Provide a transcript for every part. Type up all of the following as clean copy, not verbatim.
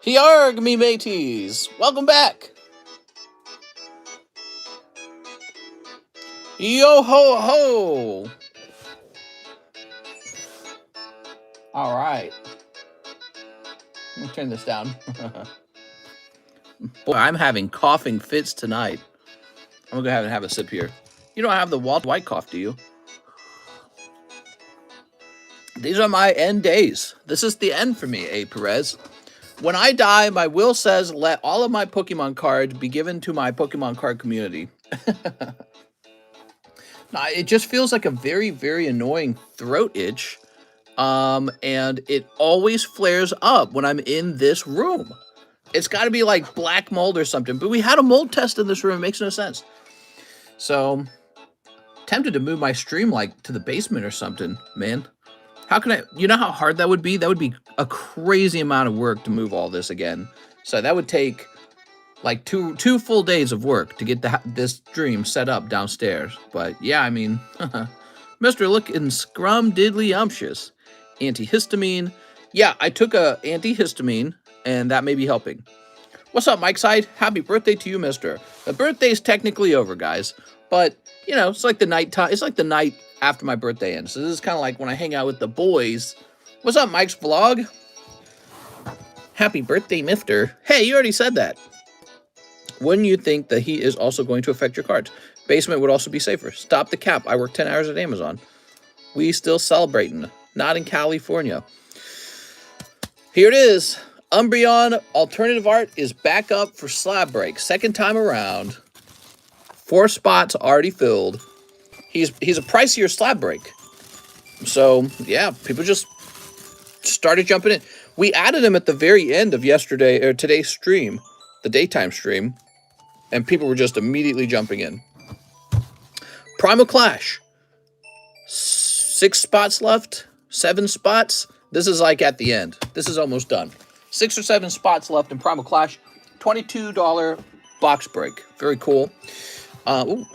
Yarg, me mateys! Welcome back! Yo ho ho! Alright. Let me turn this down. Boy, I'm having coughing fits tonight. I'm gonna go ahead and have a sip here. You don't have the Walt White cough, do you? These are my end days. This is the end for me, A. Perez. When I die, my will says let all of my Pokemon cards be given to my Pokemon card community. Now, it just feels like a very, very annoying throat itch. And it always flares up when I'm in this room. It's got to be like black mold or something. But we had a mold test in this room. It makes no sense. So, tempted to move my stream like to the basement or something, man. How can I, you know how hard that would be? That would be a crazy amount of work to move all this again. So that would take like two full days of work to get this stream set up downstairs. But yeah, I mean, Mr. Looking Scrum Diddly Umptious. Antihistamine. Yeah, I took a antihistamine and that may be helping. What's up, Mike Side? Happy birthday to you, mister. The birthday's technically over, guys. But, you know, it's like the night time. It's like the night after my birthday ends. So this is kind of like when I hang out with the boys. What's up, Mike's vlog? Happy birthday, mister. Hey, you already said that. Wouldn't you think that he is also going to affect your cards? Basement would also be safer. Stop the cap. I work 10 hours at Amazon. We still celebrating. Not in California. Here it is. UMBREON Alternative Art is back up for slab break. Second time around. 4 spots already filled. He's a pricier slab break. So, yeah, people just started jumping in. We added him at the very end of today's stream, the daytime stream, and people were just immediately jumping in. Primal Clash. 6 spots left. 7 spots. This is like at the end. This is almost done. 6 or 7 spots left in Primal Clash. $22 box break. Very cool. Ooh.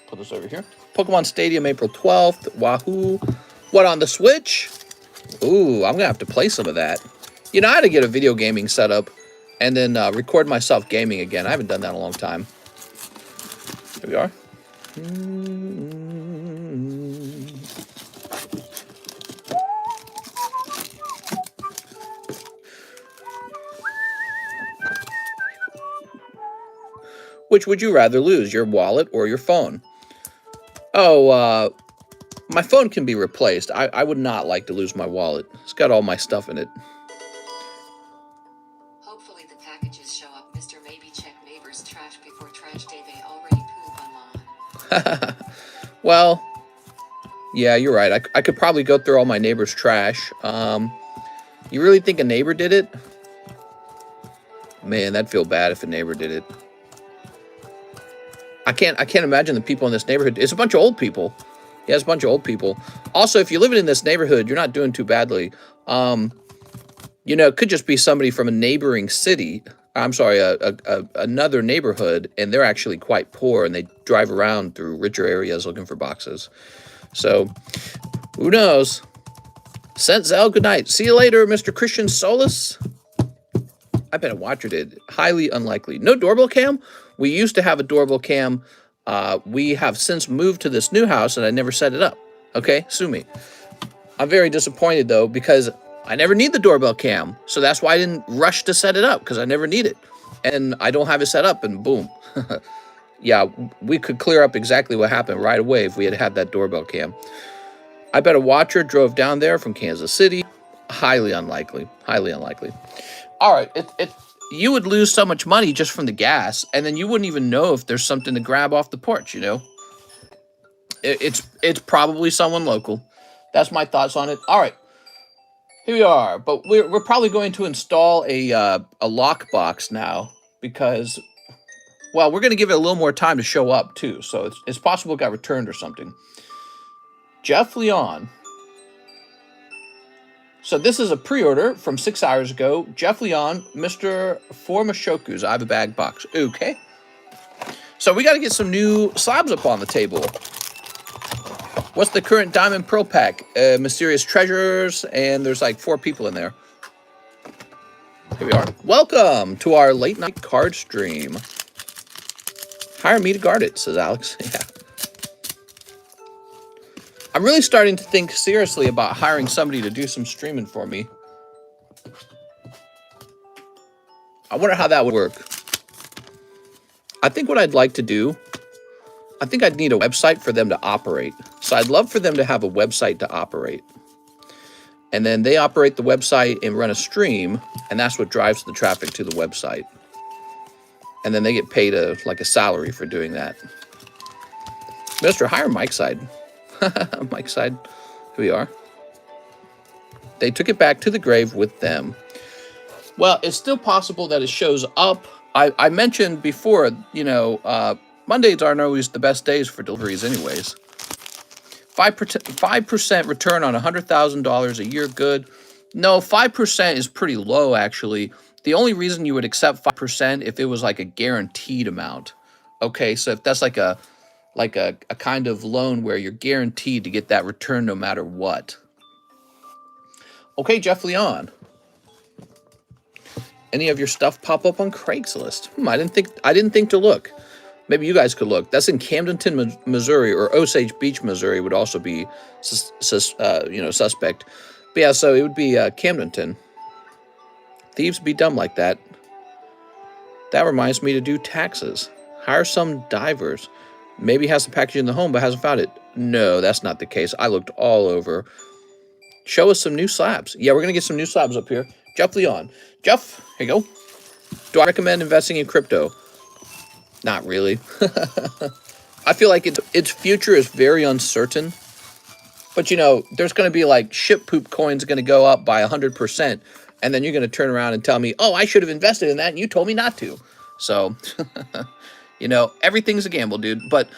Put this over here. Pokemon Stadium, April 12th. Wahoo. What, on the Switch? Ooh, I'm going to have to play some of that. You know, I had to get a video gaming setup and then record myself gaming again. I haven't done that in a long time. Here we are. Which would you rather lose, your wallet or your phone? Oh, my phone can be replaced. I would not like to lose my wallet. It's got all my stuff in it. Hopefully the packages show up, Mr. Maybe check neighbor's trash before trash day. They already poop on lawn. Well, yeah, you're right. I could probably go through all my neighbor's trash. You really think a neighbor did it? Man, that'd feel bad if a neighbor did it. I can't imagine the people in this neighborhood. It's a bunch of old people. Yeah, it's a bunch of old people. Also, if you're living in this neighborhood, you're not doing too badly. You know, it could just be somebody from a neighboring city. I'm sorry, another neighborhood, and they're actually quite poor, and they drive around through richer areas looking for boxes. So, who knows? Sent Zell, good night. See you later, Mr. Christian Solis. I bet a watcher did. Highly unlikely. No doorbell cam? We used to have a doorbell cam. We have since moved to this new house, and I never set it up. Okay, sue me. I'm very disappointed, though, because I never need the doorbell cam. So that's why I didn't rush to set it up, because I never need it. And I don't have it set up, and boom. Yeah, we could clear up exactly what happened right away if we had had that doorbell cam. I bet a watcher drove down there from Kansas City. Highly unlikely. Highly unlikely. All right, you would lose so much money just from the gas, and then you wouldn't even know if there's something to grab off the porch, you know? It's probably someone local. That's my thoughts on it. All right, here we are. But we're probably going to install a lockbox now because, well, we're going to give it a little more time to show up, too. So it's possible it got returned or something. Jeff Leon. So this is a pre-order from 6 hours ago. Jeff Leon, Mr. Formashoku's I Have a Bag box. Okay. So we got to get some new slabs up on the table. What's the current Diamond Pearl pack? Mysterious Treasures, and there's like 4 people in there. Here we are. Welcome to our late night card stream. Hire me to guard it, says Alex. Yeah. I'm really starting to think seriously about hiring somebody to do some streaming for me. I wonder how that would work. I think what I'd like to do, I think I'd need a website for them to operate. So I'd love for them to have a website to operate. And then they operate the website and run a stream, and that's what drives the traffic to the website. And then they get paid like a salary for doing that. Mr. Hire Mike's side. Mike's side. Here we are. They took it back to the grave with them. Well, it's still possible that it shows up. I mentioned before, you know, Mondays aren't always the best days for deliveries anyways. 5% return on $100,000 a year, good. No, 5% is pretty low, actually. The only reason you would accept 5% if it was like a guaranteed amount. Okay, so if that's like a kind of loan where you're guaranteed to get that return no matter what. Okay, Jeff Leon. Any of your stuff pop up on Craigslist? I didn't think to look. Maybe you guys could look. That's in Camdenton, Missouri, or Osage Beach, Missouri would also be, suspect. But yeah, so it would be Camdenton. Thieves be dumb like that. That reminds me to do taxes. Hire some divers. Maybe has the package in the home but hasn't found it. No, that's not the case. I looked all over. Show us some new slabs. Yeah, we're going to get some new slabs up here. Jeff Leon. Jeff, here you go. Do I recommend investing in crypto? Not really. I feel like its future is very uncertain. But, you know, there's going to be like shit poop coins going to go up by 100%. And then you're going to turn around and tell me, oh, I should have invested in that. And you told me not to. So, you know, everything's a gamble, dude. But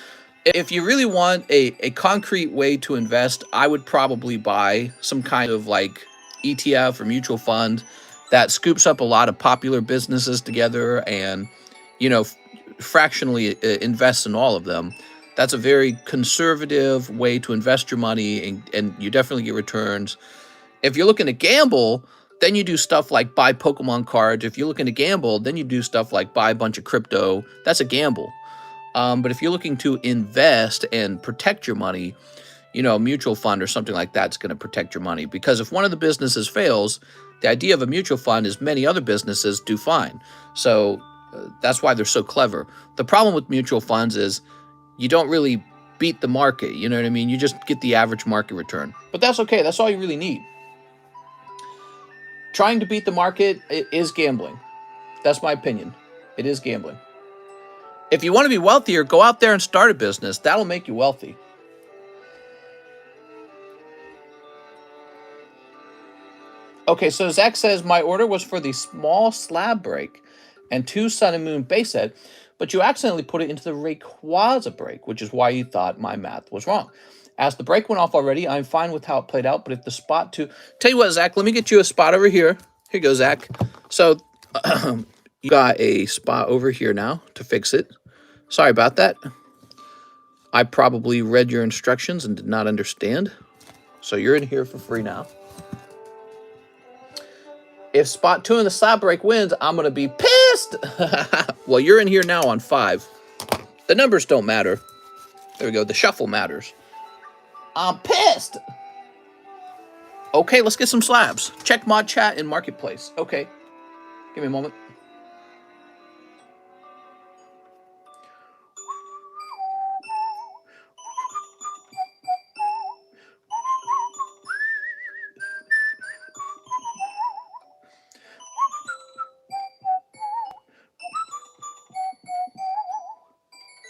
if you really want a concrete way to invest, I would probably buy some kind of like ETF or mutual fund that scoops up a lot of popular businesses together and, you know, fractionally invest in all of them. That's a very conservative way to invest your money, and you definitely get returns. If you're looking to gamble, then you do stuff like buy Pokemon cards. If you're looking to gamble, then you do stuff like buy a bunch of crypto. That's a gamble. But if you're looking to invest and protect your money, you know, a mutual fund or something like that's going to protect your money. Because if one of the businesses fails, the idea of a mutual fund is many other businesses do fine. So that's why they're so clever. The problem with mutual funds is you don't really beat the market. You know what I mean? You just get the average market return. But that's okay. That's all you really need. Trying to beat the market is gambling. That's my opinion. It is gambling. If you want to be wealthier, go out there and start a business. That'll make you wealthy. Okay, so Zach says, my order was for the small slab break and 2 Sun and Moon base set, but you accidentally put it into the Rayquaza break, which is why you thought my math was wrong. As the break went off already, I'm fine with how it played out, but if the spot to... Tell you what, Zach, let me get you a spot over here. Here you go, Zach. So, you got a spot over here now to fix it. Sorry about that. I probably read your instructions and did not understand. So you're in here for free now. If spot 2 in the slab break wins, I'm going to be pissed. Well, you're in here now on 5. The numbers don't matter. There we go. The shuffle matters. I'm pissed. Okay, let's get some slabs. Check mod chat in marketplace. Okay. Give me a moment.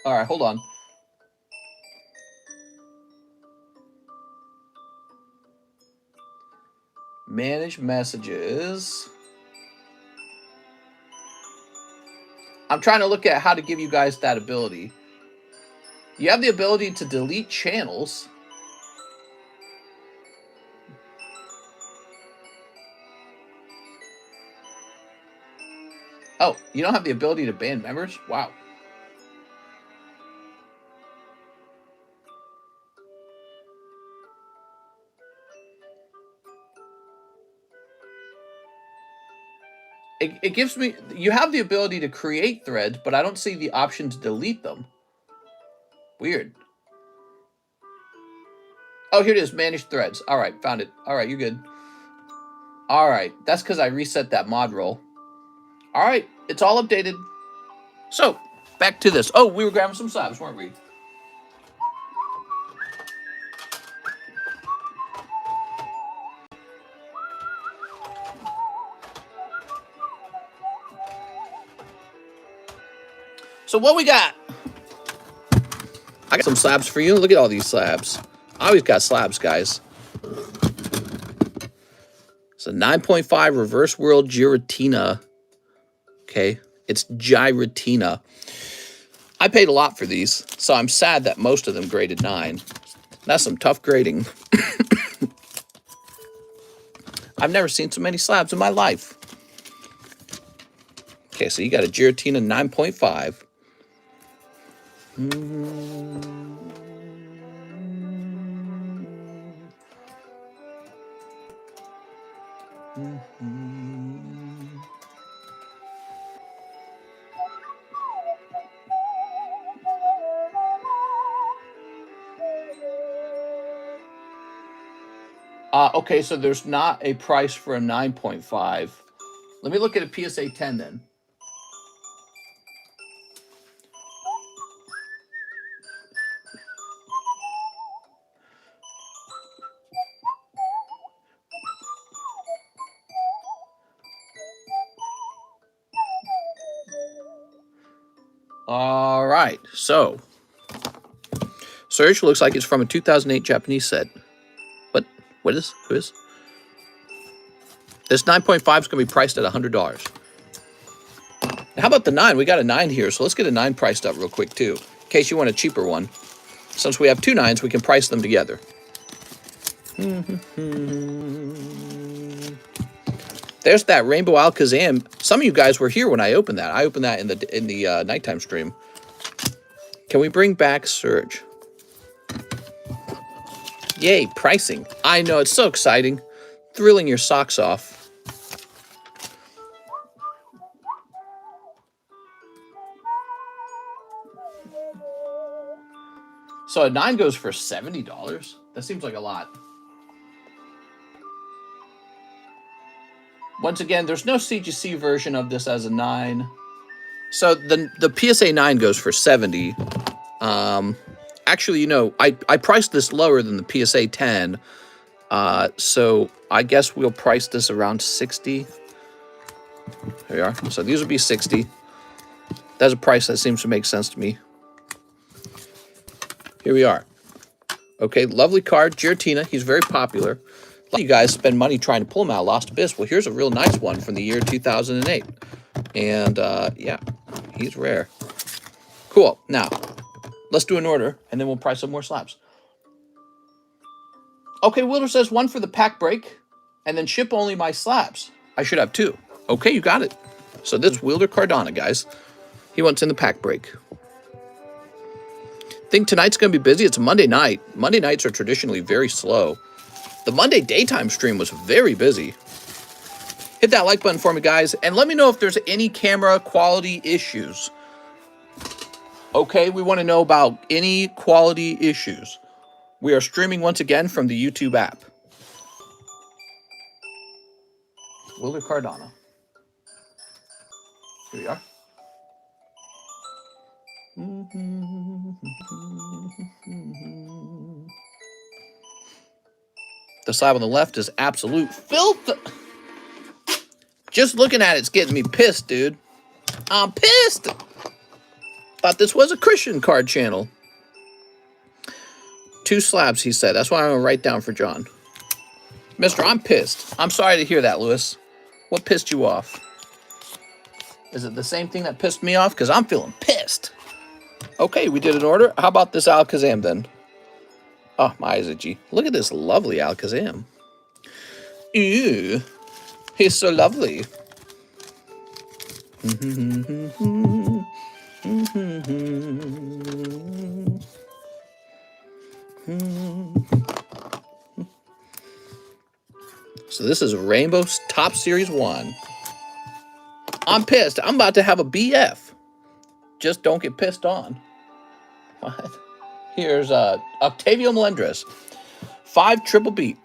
All right, hold on. Manage messages. I'm trying to look at how to give you guys that ability. You have the ability to delete channels. Oh, you don't have the ability to ban members? Wow. It gives me, you have the ability to create threads, but I don't see the option to delete them. Weird. Oh, here it is, manage threads. All right, found it. All right, you're good. All right, that's because I reset that mod role. All right, it's all updated. So, back to this. Oh, we were grabbing some slabs, weren't we? So what we got? I got some slabs for you. Look at all these slabs. I always got slabs, guys. It's a 9.5 reverse world giratina. Okay, it's giratina. I paid a lot for these, so I'm sad that most of them graded 9. That's some tough grading. I've never seen so many slabs in my life. Okay, so you got a giratina 9.5. Okay, so there's not a price for a 9.5. Let me look at a PSA 10 then. All right, so Surge looks like it's from a 2008 Japanese set. What is? Who is? This 9.5 is going to be priced at $100. How about the 9? We got a 9 here, so let's get a 9 priced up real quick too, in case you want a cheaper one. Since we have 2 9s, we can price them together. There's that Rainbow Alakazam. Some of you guys were here when I opened that. I opened that in the nighttime stream. Can we bring back Surge? Yay, pricing. I know, it's so exciting. Thrilling your socks off. So a 9 goes for $70? That seems like a lot. Once again, there's no CGC version of this as a 9. So the PSA 9 goes for $70. Actually, you know, I priced this lower than the PSA 10. So I guess we'll price this around 60. There we are. So these would be 60. That's a price that seems to make sense to me. Here we are. Okay, lovely card, Giratina. He's very popular. A lot of you guys spend money trying to pull him out of Lost Abyss. Well, here's a real nice one from the year 2008. And, yeah, he's rare. Cool. Now, let's do an order, and then we'll price some more slabs. Okay, Wilder says 1 for the pack break, and then ship only my slabs. I should have 2. Okay, you got it. So this is Wilder Cardona, guys. He wants in the pack break. Think tonight's going to be busy. It's a Monday night. Monday nights are traditionally very slow. The Monday daytime stream was very busy. Hit that like button for me, guys, and let me know if there's any camera quality issues. Okay, we want to know about any quality issues. We are streaming once again from the YouTube app. Wilder Cardona. Here we are. The slab on the left is absolute filth. Just looking at it's getting me pissed, dude. I'm pissed. Thought this was a Christian card channel. 2 slabs, he said. That's what I'm going to write down for John. Mister, I'm pissed. I'm sorry to hear that, Lewis. What pissed you off? Is it the same thing that pissed me off? Because I'm feeling pissed. Okay, we did an order. How about this Alakazam then? Oh, my eyes itchy. Look at this lovely Alakazam. Ew. He's so lovely. So this is Rainbow Top Series 1. I'm pissed. I'm about to have a BF. Just don't get pissed on. What? Here's Octavio Melendres. 5 triple beat.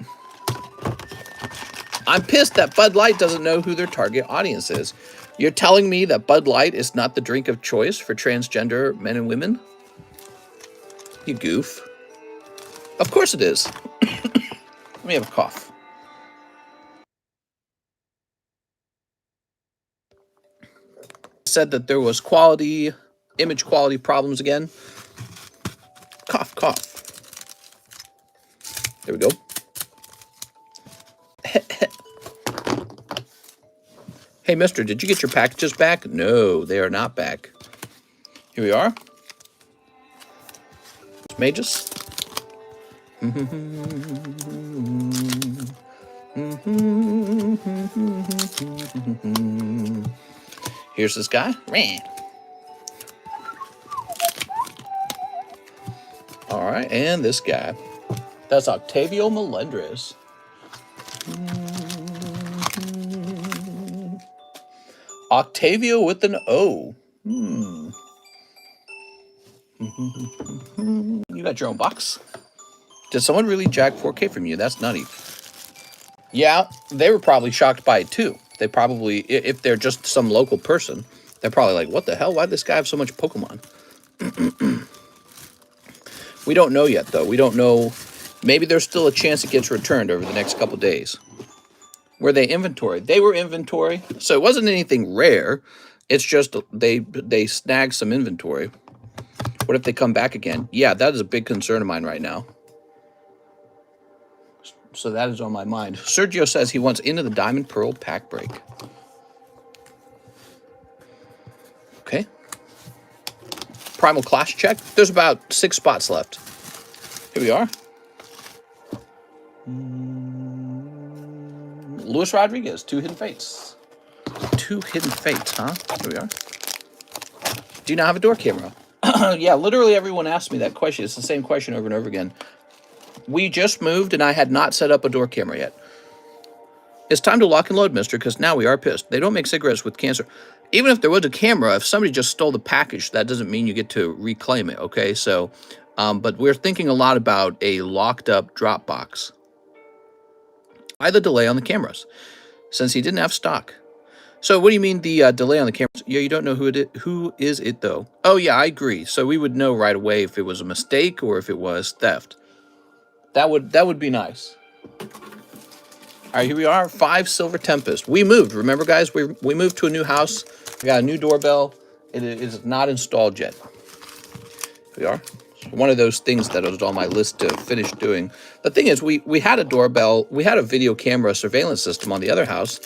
I'm pissed that Bud Light doesn't know who their target audience is. You're telling me that Bud Light is not the drink of choice for transgender men and women? You goof. Of course it is. Let me have a cough. Said that there was image quality problems again. Cough, cough. There we go. Hey, mister, did you get your packages back? No, they are not back. Here we are. Mages. Here's this guy. All right, and this guy. That's Octavio Melendres. Octavio with an O. You got your own box? Did someone really jack 4K from you? That's nutty. Yeah, they were probably shocked by it too. They probably, if they're just some local person, they're probably like, what the hell? Why'd this guy have so much Pokemon? We don't know yet, though. We don't know. Maybe there's still a chance it gets returned over the next couple days. Were they inventory? They were inventory. So it wasn't anything rare. It's just they snagged some inventory. What if they come back again? Yeah, that is a big concern of mine right now. So that is on my mind. Sergio says he wants Into the Diamond Pearl pack break. Okay. Primal Clash check. There's about 6 spots left. Here we are. Luis Rodriguez, 2 Hidden Fates. 2 Hidden Fates, huh? Here we are. Do you not have a door camera? Yeah, literally everyone asks me that question. It's the same question over and over again. We just moved and I had not set up a door camera yet. It's time to lock and load, mister, because now we are pissed. They don't make cigarettes with cancer. Even if there was a camera, if somebody just stole the package, that doesn't mean you get to reclaim it, okay? So, but we're thinking a lot about a locked up drop box. Why the delay on the cameras? Since he didn't have stock. So what do you mean the delay on the cameras? Yeah, you don't know who is it though? Oh yeah, I agree. So we would know right away if it was a mistake or if it was theft. That would be nice. All right, here we are, 5 Silver Tempest. We moved, remember guys? We moved to a new house. We got a new doorbell. It is not installed yet. Here we are. One of those things that was on my list to finish doing. The thing is, we had a doorbell, we had a video camera surveillance system on the other house,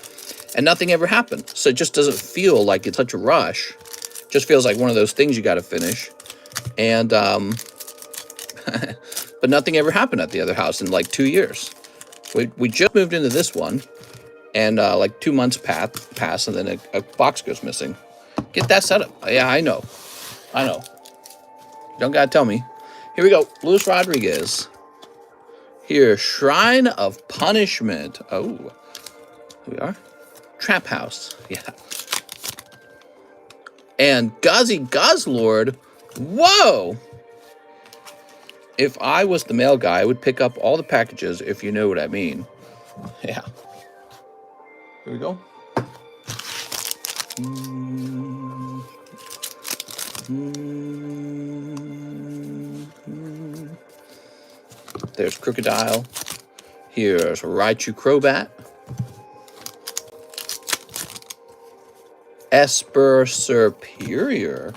and nothing ever happened. So it just doesn't feel like it's such a rush. It just feels like one of those things you got to finish. And, but nothing ever happened at the other house in like 2 years. We just moved into this one, and like 2 months pass, and then a box goes missing. Get that set up. Yeah, I know. Don't gotta tell me. Here we go. Luis Rodriguez. Here, Shrine of Punishment. Oh, here we are. Trap House. Yeah. And Gazi Gozlord. Whoa! If I was the mail guy, I would pick up all the packages, if you know what I mean. Yeah. Here we go. There's Crocodile. Here's Raichu Crobat. Esper Superior.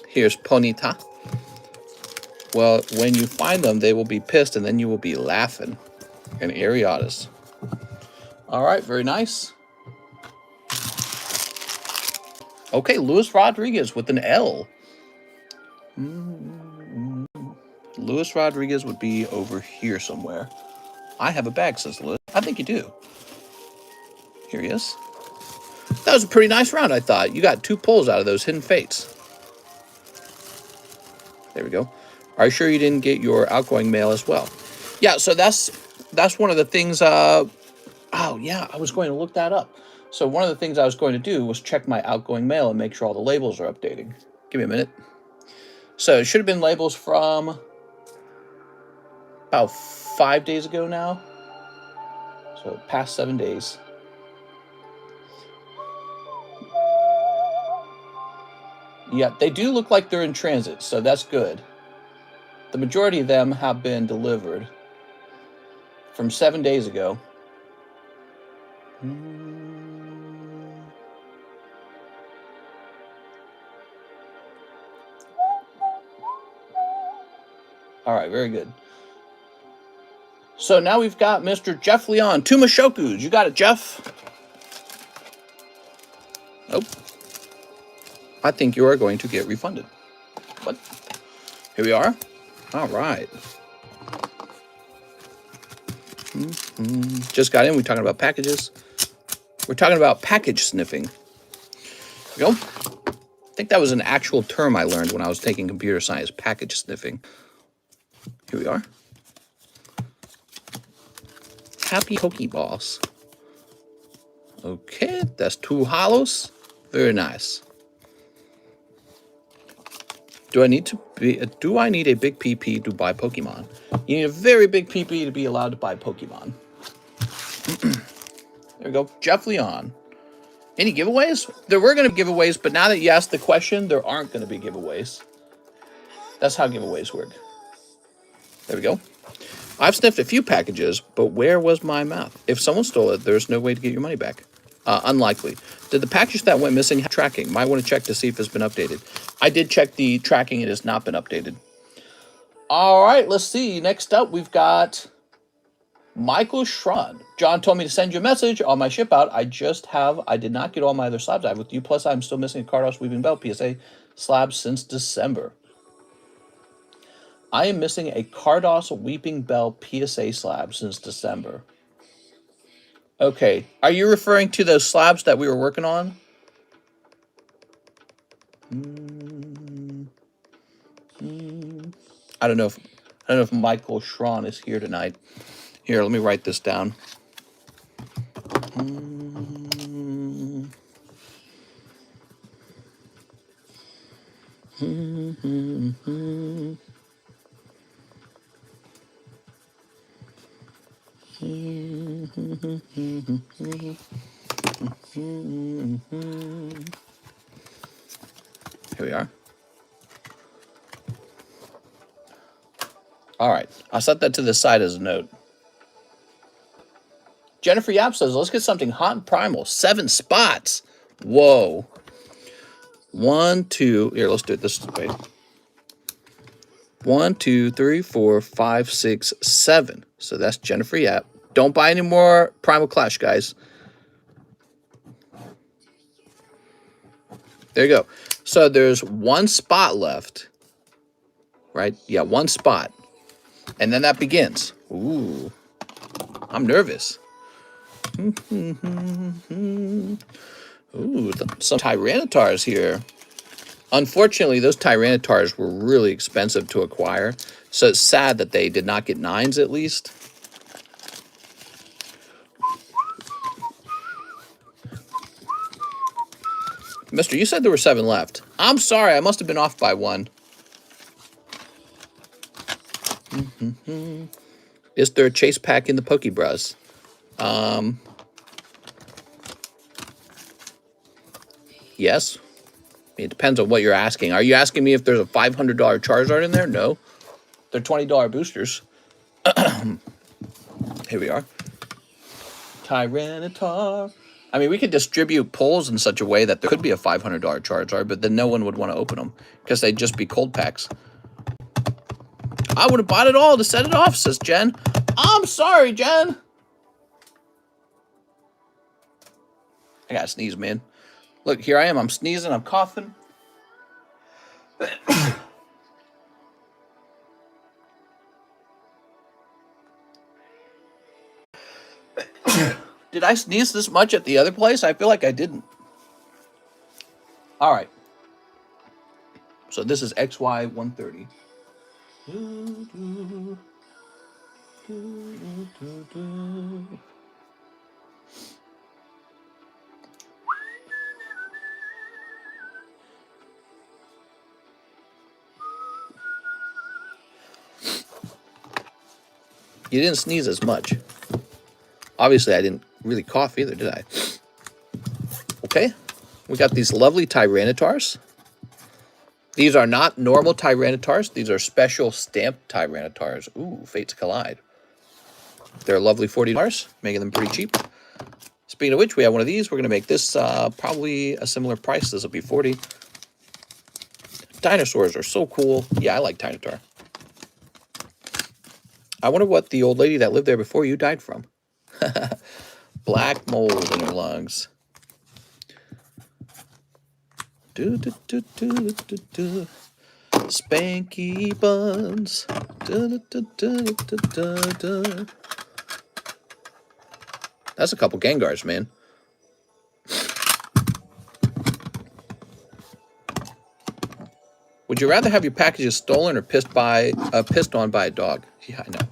Here's Ponyta. Well, when you find them, they will be pissed, and then you will be laughing. And Ariatis. All right, very nice. Okay, Luis Rodriguez with an L. Luis Rodriguez would be over here somewhere. I have a bag, says Luis. I think you do. Here he is. That was a pretty nice round, I thought. You got 2 pulls out of those Hidden Fates. There we go. Are you sure you didn't get your outgoing mail as well? Yeah, so that's that's one of the things. Oh yeah, I was going to look that up. So one of the things I was going to do was check my outgoing mail and make sure all the labels are updating. Give me a minute. So it should have been labels from about 5 days ago now. So past 7 days. Yeah, they do look like they're in transit, so that's good. The majority of them have been delivered from 7 days ago. All right, very good. So now we've got Mr. Jeff Leon, two Mashokus. You got it, Jeff? Nope. I think you are going to get refunded. What? Here we are. All right. Just got in. We're talking about packages. We're talking about package sniffing. Here we go. I think that was an actual term I learned when I was taking computer science, package sniffing. Here we are. Happy Pokeballs. Okay, that's 2 hollows. Very nice. Do I need a big PP to buy Pokemon? You need a very big PP to be allowed to buy Pokemon. There we go. Jeff Leon. Any giveaways? There were going to be giveaways, but now that you asked the question, there aren't going to be giveaways. That's how giveaways work. There we go. I've sniffed a few packages, but where was my mouth? If someone stole it, there's no way to get your money back. Unlikely. Did the package that went missing have tracking? Might want to check to see if it's been updated. I did check the tracking. It has not been updated. All right, let's see. Next up, we've got Michael Schron. John told me to send you a message on my ship out. I did not get all my other slabs I have with you. Plus, I'm still missing a Cardos Weaving Bell PSA slab since December. I am missing a Cardos Weeping Bell PSA slab since December. Okay, are you referring to those slabs that we were working on? I don't know if Michael Schron is here tonight. Here, let me write this down. Here we are. All right, I'll set that to the side as a note. Jennifer Yap says, let's get something hot and primal. 7 spots. Whoa. 1, 2. Here, let's do it this way. 1, 2, 3, 4, 5, 6, 7. So that's Jennifer Yap. Don't buy any more Primal Clash, guys. There you go. So there's 1 spot left. Right? Yeah, 1 spot. And then that begins. Ooh. I'm nervous. Ooh, some Tyrannitars here. Unfortunately, those Tyrannitars were really expensive to acquire. So it's sad that they did not get 9s at least. Mister, you said there were 7 left. I'm sorry, I must have been off by 1. Is there a chase pack in the Pokebras? Yes. It depends on what you're asking. Are you asking me if there's a $500 Charizard in there? No. They're $20 boosters. Here we are. Tyranitar. I mean, we could distribute pulls in such a way that there could be a $500 Charizard, but then no one would want to open them because they'd just be cold packs. I would have bought it all to set it off, says Jen. I'm sorry, Jen. I gotta sneeze, man. Look, here I am. I'm sneezing. I'm coughing. Did I sneeze this much at the other place? I feel like I didn't. All right. So this is XY 130. You didn't sneeze as much. Obviously, I didn't really cough either, did I? Okay, we got these lovely Tyrannotars. These are not normal Tyrannotars. These are special stamped Tyrannotars. Ooh, Fates Collide. They're lovely $40, making them pretty cheap. Speaking of which, we have one of these. We're going to make this probably a similar price. This will be $40. Dinosaurs are so cool. Yeah, I like Tinotaur. I wonder what the old lady that lived there before you died from. Black mold in her lungs. Do, do, do, do, do, do. Spanky buns. Do, do, do, do, do, do. That's a couple Gengars, man. Would you rather have your packages stolen or pissed on by a dog? Yeah, I know.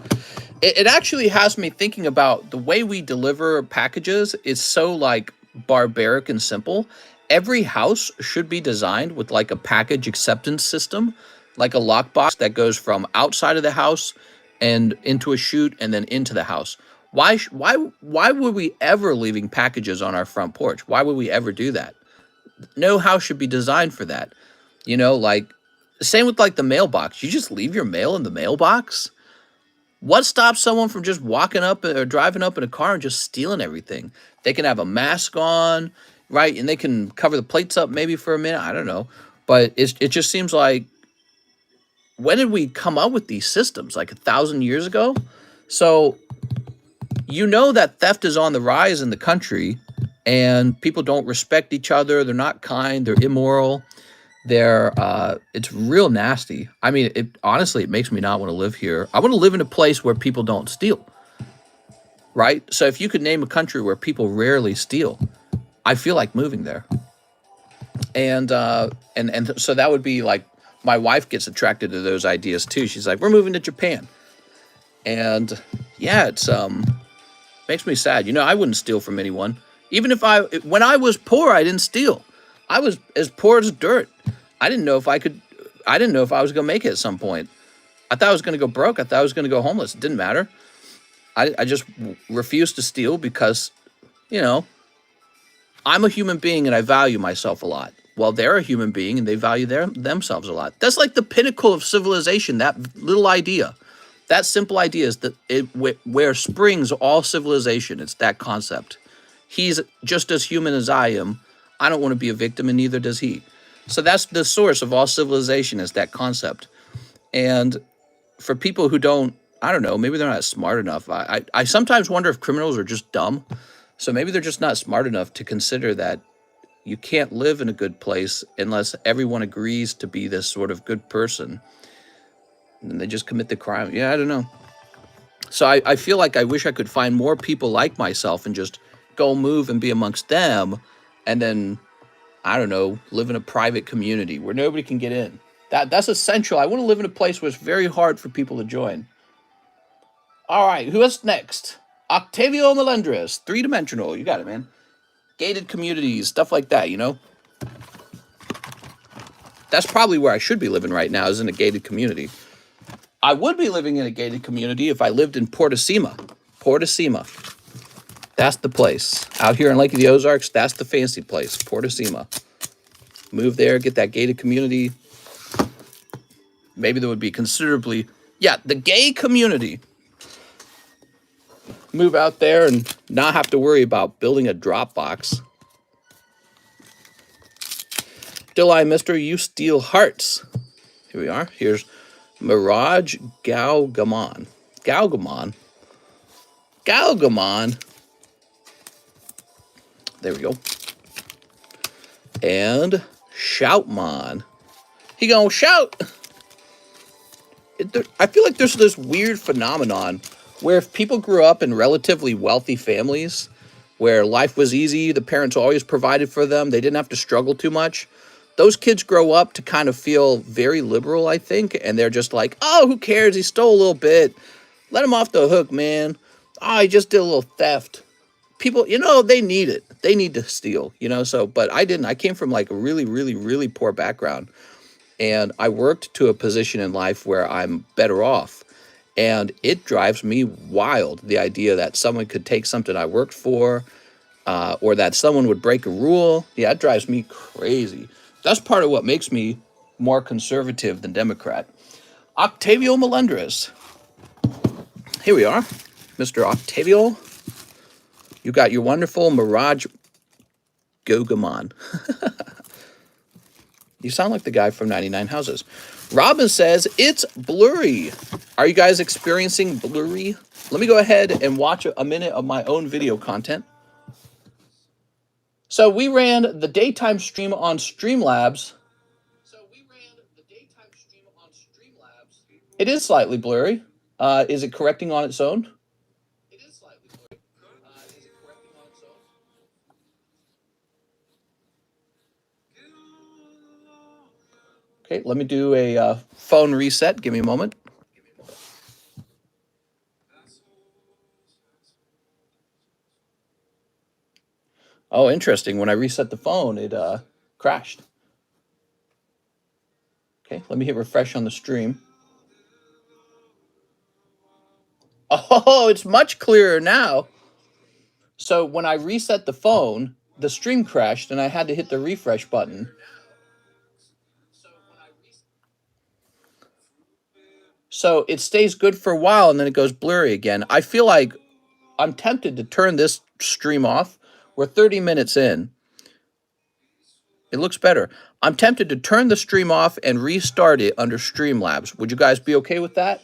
It actually has me thinking about the way we deliver packages is so like barbaric and simple. Every house should be designed with like a package acceptance system, like a lockbox that goes from outside of the house and into a chute and then into the house. Why would we ever leaving packages on our front porch? Why would we ever do that? No house should be designed for that. You know, like same with like the mailbox. You just leave your mail in the mailbox. What stops someone from just walking up or driving up in a car and just stealing everything? They can have a mask on, right? And they can cover the plates up maybe for a minute. I don't know. But it just seems like, when did we come up with these systems? Like 1,000 years ago? So you know that theft is on the rise in the country and people don't respect each other. They're not kind. They're immoral. It's real nasty. I mean, honestly, it makes me not want to live here. I want to live in a place where people don't steal, right? So if you could name a country where people rarely steal, I feel like moving there. And so that would be like, my wife gets attracted to those ideas too. She's like, we're moving to Japan. And yeah, it's makes me sad. You know, I wouldn't steal from anyone. Even when I was poor, I didn't steal. I was as poor as dirt. I didn't know if I was going to make it at some point. I thought I was going to go broke. I thought I was going to go homeless. It didn't matter. I just refused to steal because, you know, I'm a human being and I value myself a lot. Well, they're a human being and they value themselves a lot. That's like the pinnacle of civilization, that little idea. That simple idea is where springs all civilization. It's that concept. He's just as human as I am. I don't want to be a victim, and neither does he. So that's the source of all civilization, is that concept. And for people who don't, I don't know, maybe they're not smart enough. I sometimes wonder if criminals are just dumb. So maybe they're just not smart enough to consider that you can't live in a good place unless everyone agrees to be this sort of good person. And they just commit the crime. Yeah, I don't know. So I feel like I wish I could find more people like myself and just go move and be amongst them. And then, I don't know, live in a private community where nobody can get in. That's essential. I want to live in a place where it's very hard for people to join. All right, who's next? Octavio Melendres, 3-dimensional. You got it, man. Gated communities, stuff like that, you know? That's probably where I should be living right now, is in a gated community. I would be living in a gated community if I lived in Portosima. Portosima. That's the place. Out here in Lake of the Ozarks, that's the fancy place, Portosima. Move there, get that gated community. Maybe there would be considerably... Yeah, the gay community. Move out there and not have to worry about building a Dropbox. Still I, mister, you steal hearts. Here we are. Here's Mirage Galgamon. Galgamon. Galgamon. There we go. And Shoutmon. He gonna shout. I feel like there's this weird phenomenon where if people grew up in relatively wealthy families where life was easy, the parents always provided for them, they didn't have to struggle too much, those kids grow up to kind of feel very liberal, I think, and they're just like, oh, who cares? He stole a little bit. Let them off the hook, man. Oh, I just did a little theft. People, they need it. They need to steal, so, but I didn't. I came from like a really, really, really poor background. And I worked to a position in life where I'm better off. And it drives me wild, the idea that someone could take something I worked for, or that someone would break a rule. Yeah, it drives me crazy. That's part of what makes me more conservative than Democrat. Octavio Melendres. Here we are, Mr. Octavio. You got your wonderful Mirage Gogamon. You sound like the guy from 99 Houses. Robin says, it's blurry. Are you guys experiencing blurry? Let me go ahead and watch a minute of my own video content. So we ran the daytime stream on Streamlabs. It is slightly blurry. Is it correcting on its own? Okay, let me do a phone reset. Give me a moment. Oh, interesting. When I reset the phone, it crashed. Okay, let me hit refresh on the stream. Oh, it's much clearer now. So when I reset the phone, the stream crashed and I had to hit the refresh button. So it stays good for a while and then it goes blurry again. I feel like I'm tempted to turn this stream off. We're 30 minutes in. It looks better. I'm tempted to turn the stream off and restart it under Streamlabs. Would you guys be okay with that?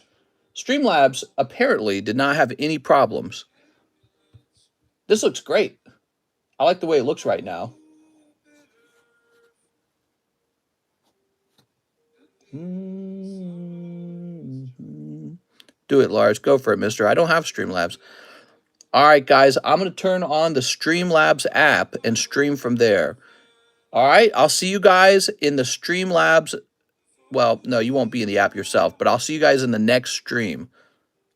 Streamlabs apparently did not have any problems. This looks great. I like the way it looks right now. Do it, Lars. Go for it, mister. I don't have Streamlabs. All right, guys. I'm going to turn on the Streamlabs app and stream from there. All right. I'll see you guys in the Streamlabs. Well, no, you won't be in the app yourself, but I'll see you guys in the next stream.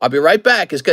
I'll be right back. It's good.